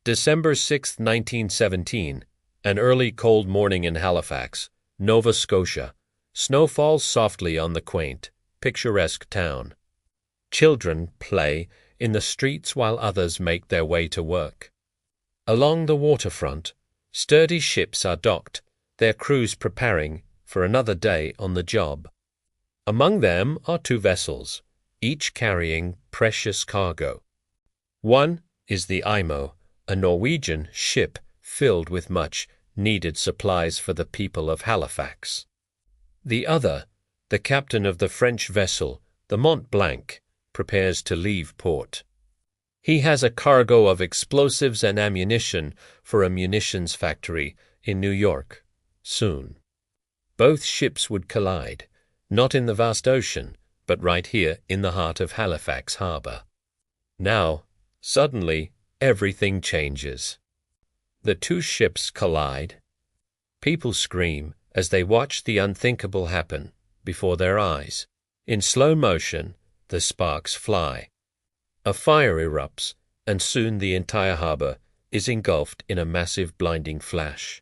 December 6, 1917, an early cold morning in Halifax, Nova Scotia. Snow falls softly on the quaint, picturesque town. Children play in the streets while others make their way to work. Along the waterfront, sturdy ships are docked, their crews preparing for another day on the job. Among them are two vessels, each carrying precious cargo. One is the Imo, a Norwegian ship filled with much-needed supplies for the people of Halifax. The other, the captain of the French vessel, the Mont Blanc, prepares to leave port. He has a cargo of explosives and ammunition for a munitions factory in New York, soon. Both ships would collide, not in the vast ocean, but right here in the heart of Halifax harbor. Now, suddenly, everything changes. The two ships collide. People scream as they watch the unthinkable happen before their eyes. In slow motion, the sparks fly. A fire erupts, and soon the entire harbor is engulfed in a massive blinding flash.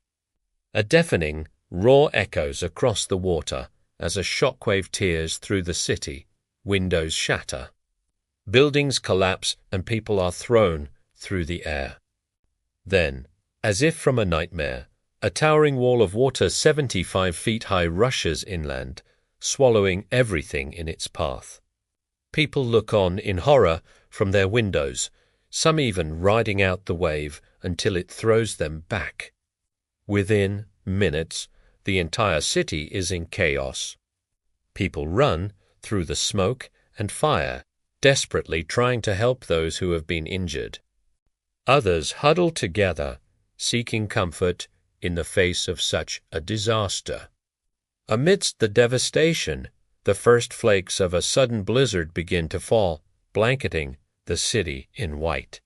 A deafening roar echoes across the water as a shockwave tears through the city. Windows shatter. Buildings collapse and people are thrown through the air. Then, as if from a nightmare, a towering wall of water 75 feet high rushes inland, swallowing everything in its path. People look on in horror from their windows, some even riding out the wave until it throws them back. Within minutes, the entire city is in chaos. People run through the smoke and fire, desperately trying to help those who have been injured. Others huddle together, seeking comfort in the face of such a disaster. Amidst the devastation, the first flakes of a sudden blizzard begin to fall, blanketing the city in white.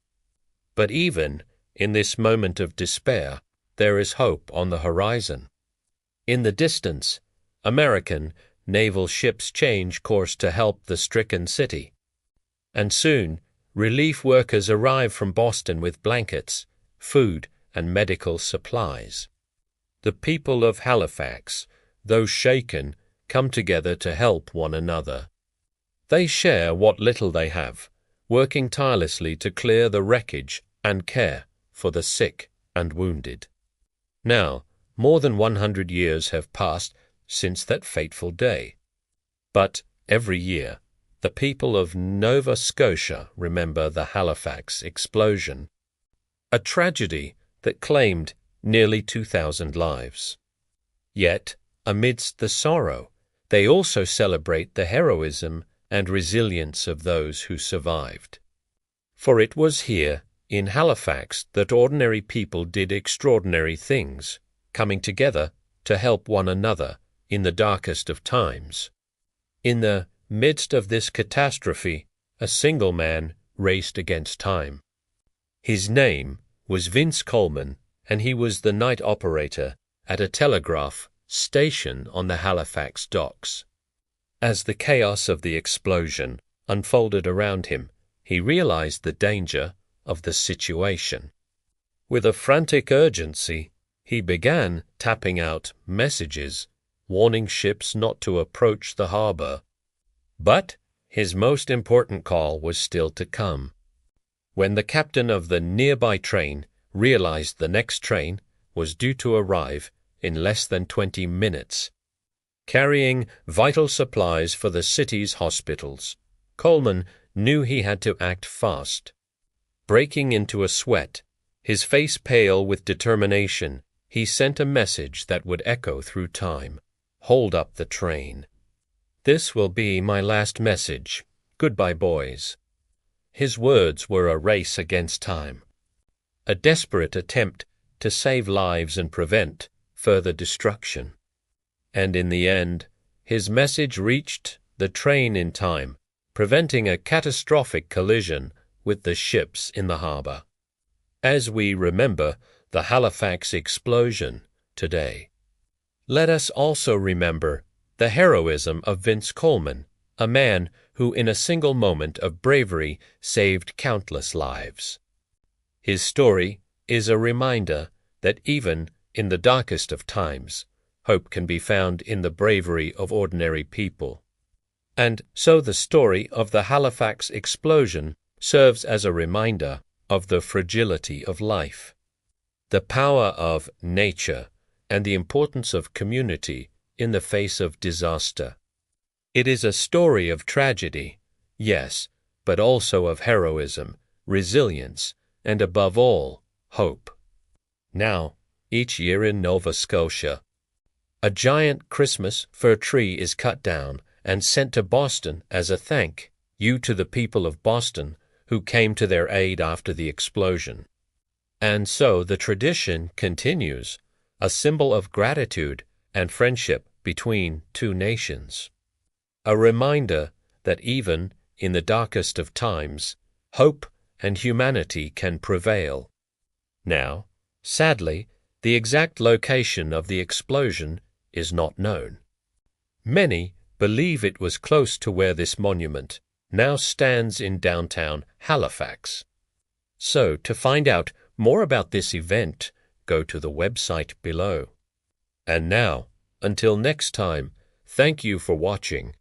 But even in this moment of despair, there is hope on the horizon. In the distance, American naval ships change course to help the stricken city. And soon, relief workers arrive from Boston with blankets, food, and medical supplies. The people of Halifax, though shaken, come together to help one another. They share what little they have, working tirelessly to clear the wreckage and care for the sick and wounded. Now, more than 100 years have passed since that fateful day. But every year, the people of Nova Scotia remember the Halifax explosion, a tragedy that claimed nearly 2,000 lives. Yet, amidst the sorrow, they also celebrate the heroism and resilience of those who survived. For it was here, in Halifax, that ordinary people did extraordinary things, coming together to help one another in the darkest of times. In the midst of this catastrophe, a single man raced against time. His name was Vince Coleman, and he was the night operator at a telegraph station on the Halifax docks. As the chaos of the explosion unfolded around him, he realized the danger of the situation. With a frantic urgency, he began tapping out messages, warning ships not to approach the harbor. But his most important call was still to come. When the captain of the nearby train realized the next train was due to arrive in less than 20 minutes, carrying vital supplies for the city's hospitals, Coleman knew he had to act fast. Breaking into a sweat, his face pale with determination, he sent a message that would echo through time. "Hold up the train. This will be my last message. Goodbye, boys." His words were a race against time, a desperate attempt to save lives and prevent further destruction. And in the end, his message reached the train in time, preventing a catastrophic collision with the ships in the harbor. As we remember the Halifax explosion today, let us also remember the heroism of Vince Coleman, a man who in a single moment of bravery saved countless lives. His story is a reminder that even in the darkest of times, hope can be found in the bravery of ordinary people. And so the story of the Halifax explosion serves as a reminder of the fragility of life, the power of nature, and the importance of community in the face of disaster. It is a story of tragedy, yes, but also of heroism, resilience, and above all, hope. Now, each year in Nova Scotia, a giant Christmas fir tree is cut down and sent to Boston as a thank you to the people of Boston who came to their aid after the explosion. And so the tradition continues, a symbol of gratitude and friendship between two nations. A reminder that even in the darkest of times, hope and humanity can prevail. Now, sadly, the exact location of the explosion is not known. Many believe it was close to where this monument now stands in downtown Halifax. So, to find out more about this event, go to the website below. And now, until next time, thank you for watching,